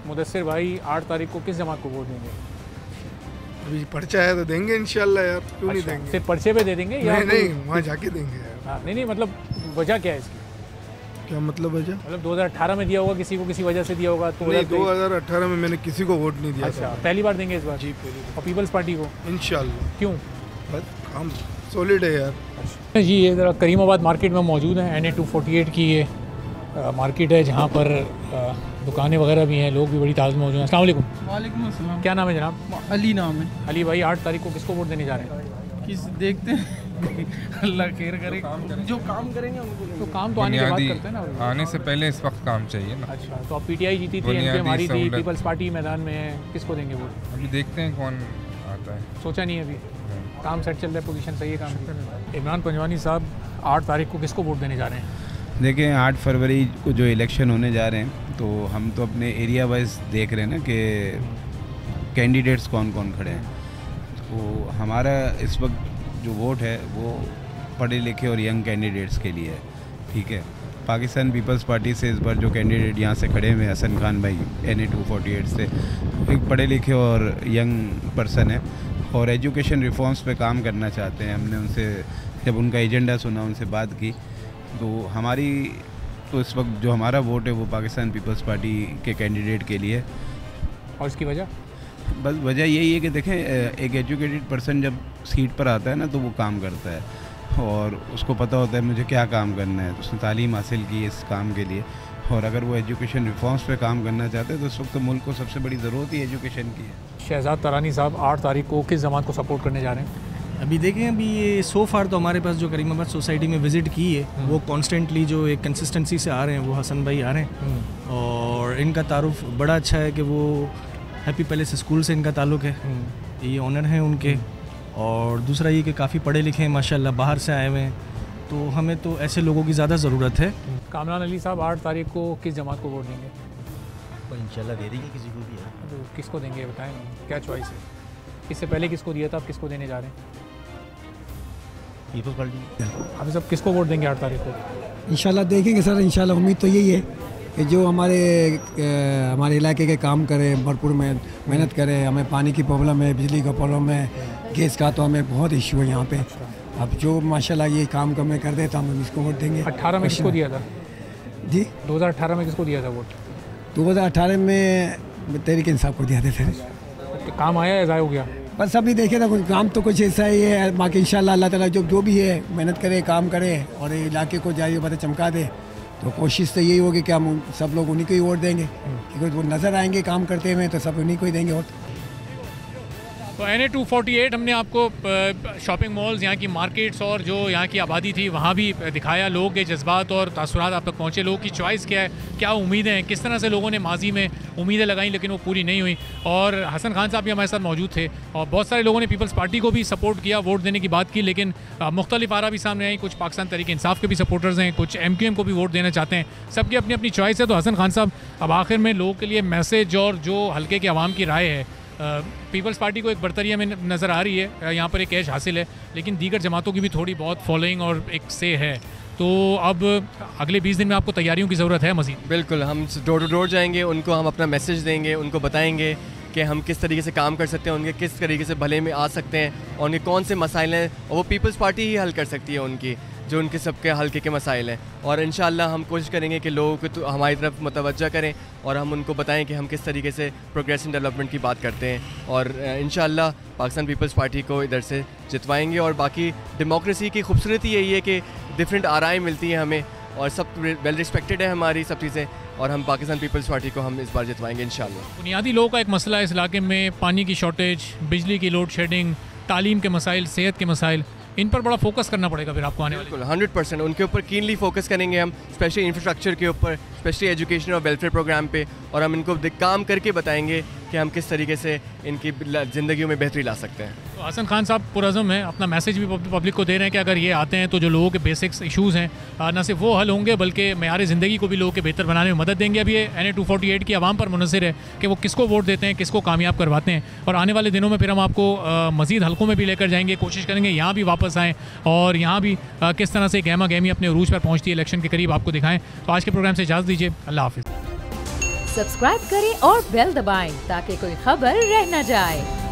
मुदस्सिर भाई 8 तारीख को किस जमात को वोट देंगे? अभी पर्चा है तो देंगे इंशाल्लाह यार, क्यों नहीं देंगे? सिर्फ पर्चे पे दे देंगे या नहीं वहाँ जाके देंगे यार। नहीं मतलब वजह क्या है इसकी? क्या मतलब वजह? मतलब 2018 में दिया होगा किसी को, किसी वजह से दिया होगा तो? नहीं 2018 में मैंने किसी को वोट नहीं दिया। अच्छा, पहली बार देंगे इस बार? जी पहली। और पीपल्स पार्टी को? इंशाल्लाह। क्यों? बस काम सॉलिड है यार। अच्छा जी, ये ज़रा करीमाबाद मार्केट में मौजूद है। NA 248 की ये मार्केट है जहाँ पर दुकानें वगैरह भी हैं, लोग भी बड़ी तादाद में मौजूद हैं। अस्सलाम वालेकुम। वालेकुम अस्सलाम। क्या नाम है जनाब? अली नाम है। अली भाई 8 तारीख को किसको वोट देने जा रहे हैं? किस देखते हैं अल्लाह खैर करे, जो काम करेंगे उनको। तो काम तो आने के बाद करते हैं ना, आने से पहले इस वक्त काम चाहिए ना। अच्छा, तो अब PTI जीती थी, MK हमारी थी, पीपल्स पार्टी मैदान में है, किसको देंगे वोट? अभी देखते हैं कौन आता है, सोचा नहीं अभी। काम सेट चल रहा है, पोजीशन सही है काम की। इमरान पंजवानी साहब 8 तारीख को किसको वोट देने जा रहे हैं? देखें 8 फरवरी को जो इलेक्शन होने जा रहे हैं तो हम तो अपने एरिया वाइज देख रहे हैं ना कि कैंडिडेट्स कौन कौन खड़े हैं। तो हमारा इस वक्त जो वोट है वो पढ़े लिखे और यंग कैंडिडेट्स के लिए है। ठीक है, पाकिस्तान पीपल्स पार्टी से इस बार जो कैंडिडेट यहाँ से खड़े हुए हैं हसन खान भाई NA 248 से, एक पढ़े लिखे और यंग पर्सन है और एजुकेशन रिफॉर्म्स पे काम करना चाहते हैं। हमने उनसे जब उनका एजेंडा सुना, उनसे बात की, तो हमारी तो इस वक्त जो हमारा वोट है वो पाकिस्तान पीपल्स पार्टी के कैंडिडेट के लिए। और इसकी वजह? बस वजह यही है कि देखें एक एजुकेटेड पर्सन जब सीट पर आता है ना तो वो काम करता है और उसको पता होता है मुझे क्या काम करना है, तो उसने तालीम हासिल की इस काम के लिए। और अगर वो एजुकेशन रिफॉर्म्स पे काम करना चाहते हैं तो इस वक्त तो मुल्क को सबसे बड़ी ज़रूरत ही एजुकेशन की है। शहजाद तरानी साहब 8 तारीख को किस जमात को सपोर्ट करने जा रहे हैं? अभी देखें, अभी ये सो फार तो हमारे पास जो करीमाबाद सोसाइटी में विज़िट की है वो कॉन्स्टेंटली जो एक कंसिस्टेंसी से आ रहे हैं वो हसन भाई आ रहे हैं और इनका तारुफ बड़ा अच्छा है कि वो हैप्पी पैलेस स्कूल से इनका ताल्लुक़ है, ये ऑनर हैं उनके। और दूसरा ये कि काफ़ी पढ़े लिखे हैं माशाल्लाह, बाहर से आए हुए हैं, तो हमें तो ऐसे लोगों की ज़्यादा ज़रूरत है। कामरान अली साहब 8 तारीख को किस जमात को वोट देंगे? तो इंशाल्लाह दे देंगे किसी को भी है। तो किसको देंगे बताएं, क्या चॉइस है? इससे पहले किसको दिया था, अब किसको देने जा रहे हैं? Peoples Party. अभी सब किसको वोट देंगे 8 तारीख को? इंशाल्लाह देखेंगे सर, इंशाल्लाह उम्मीद तो यही है कि जो हमारे इलाके के काम करे, भरपूर मेहनत करे। हमें पानी की प्रॉब्लम है, बिजली का प्रॉब्लम है, गैस का तो हमें बहुत इशू है यहाँ पे। अब जो माशाल्लाह ये काम को मैं कर देता हूँ, इसको वोट देंगे। 18 में किसको दिया था जी? 2018 में किसको दिया था वोट? 2018 में तहरीक इंसाफ को दिया था सर। काम आया या ज़ाया हो गया? बस अभी देखे ना, कुछ काम तो कुछ ऐसा ही है, बाकी इंशाल्लाह अल्लाह ताला जो भी है मेहनत करे, काम करे और इलाके को जारी बातें चमका दे। तो कोशिश तो यही होगी कि हम सब लोग उन्हीं को ही वोट देंगे, क्योंकि वो नज़र आएंगे काम करते हुए तो सब उन्हीं को ही देंगे वोट। तो NA 248 हमने आपको शॉपिंग मॉल्स, यहाँ की मार्केट्स और जो यहाँ की आबादी थी वहाँ भी दिखाया। लोगों के जज्बात और तासुरात आप तक पहुँचे, लोगों की चॉइस क्या है, क्या उम्मीदें हैं, किस तरह से लोगों ने माजी में उम्मीदें लगाई लेकिन वो पूरी नहीं हुई। और हसन खान साहब भी हमारे साथ मौजूद थे और बहुत सारे लोगों ने पीपल्स पार्टी को भी सपोर्ट किया, वोट देने की बात की, लेकिन मुख्तलिफ आरा भी सामने आई। कुछ पाकिस्तान तहरीक इंसाफ के भी सपोर्टर्स हैं, कुछ MQM को भी वोट देना चाहते हैं, सबकी अपनी अपनी चॉइस है। तो हसन खान साहब, अब आखिर में लोगों के लिए मैसेज और जो हल्के के आवाम की राय है, पीपल्स पार्टी को एक बरतरिया में नज़र आ रही है, यहाँ पर एक ऐश हासिल है, लेकिन दीगर जमातों की भी थोड़ी बहुत फॉलोइंग और एक से है। तो अब अगले 20 दिन में आपको तैयारियों की ज़रूरत है मज़ीद? बिल्कुल, हम डोर टू डोर जाएंगे, उनको हम अपना मैसेज देंगे, उनको बताएंगे कि हम किस तरीके से काम कर सकते हैं, उनके किस तरीके से भले में आ सकते हैं और उनके कौन से मसाइल हैं, और वो पीपल्स पार्टी ही हल कर सकती है उनकी जो उनके सबके हल्के के मसाइल हैं। और इंशाल्लाह हम कोशिश करेंगे कि लोगों को तो हमारी तरफ मुतवज्जा करें और हम उनको बताएं कि हम किस तरीके से प्रोग्रेसिव डेवलपमेंट की बात करते हैं। और इंशाल्लाह पाकिस्तान पीपल्स पार्टी को इधर से जितवाएंगे। और बाकी डेमोक्रेसी की खूबसूरती यही है कि डिफरेंट आराएँ मिलती हैं हमें और सब वेल रिस्पेक्टेड है हमारी सब चीज़ें, और हम पाकिस्तान पीपल्स पार्टी को हम इस बार जितवाएंगे इंशाल्लाह। बुनियादी लोगों का एक मसला है इस इलाके में, पानी की शॉर्टेज, बिजली की लोड शेडिंग, तालीम के मसाइल, सेहत के मसाइल, इन पर बड़ा फोकस करना पड़ेगा फिर आपको आने वाले। बिल्कुल 100% उनके ऊपर कीनली फोकस करेंगे हम, स्पेशली इंफ्रास्ट्रक्चर के ऊपर, स्पेशली एजुकेशन और वेलफेयर प्रोग्राम पे, और हम इनको काम करके बताएंगे कि हम किस तरीके से इनकी ज़िंदगियों में बेहतरी ला सकते हैं। तो हसन खान साहब पुरज़म है, अपना मैसेज भी पब्लिक को दे रहे हैं कि अगर ये आते हैं तो जो लोगों के बेसिक्स इशूज़ हैं न सिर्फ वो हल होंगे बल्कि मेयार ज़िंदगी को भी लोगों के बेहतर बनाने में मदद देंगे। अब ये NA 248 की आवाम पर मुनहसर है कि वो किसको वोट देते हैं, किसको कामयाब करवाते हैं। और आने वाले दिनों में फिर हम आपको मज़ीद हलकों में भी लेकर जाएंगे, कोशिश करेंगे यहाँ भी वापस आएँ और यहाँ भी किस तरह से गहमा गहमी अपने उरूज पर पहुँचती है इलेक्शन के करीब आपको दिखाएँ। तो आज के प्रोग्राम से इजाज़त दीजिए, अल्लाह हाफ़िज़। सब्सक्राइब करें और बेल दबाएं ताकि कोई खबर रह न जाए।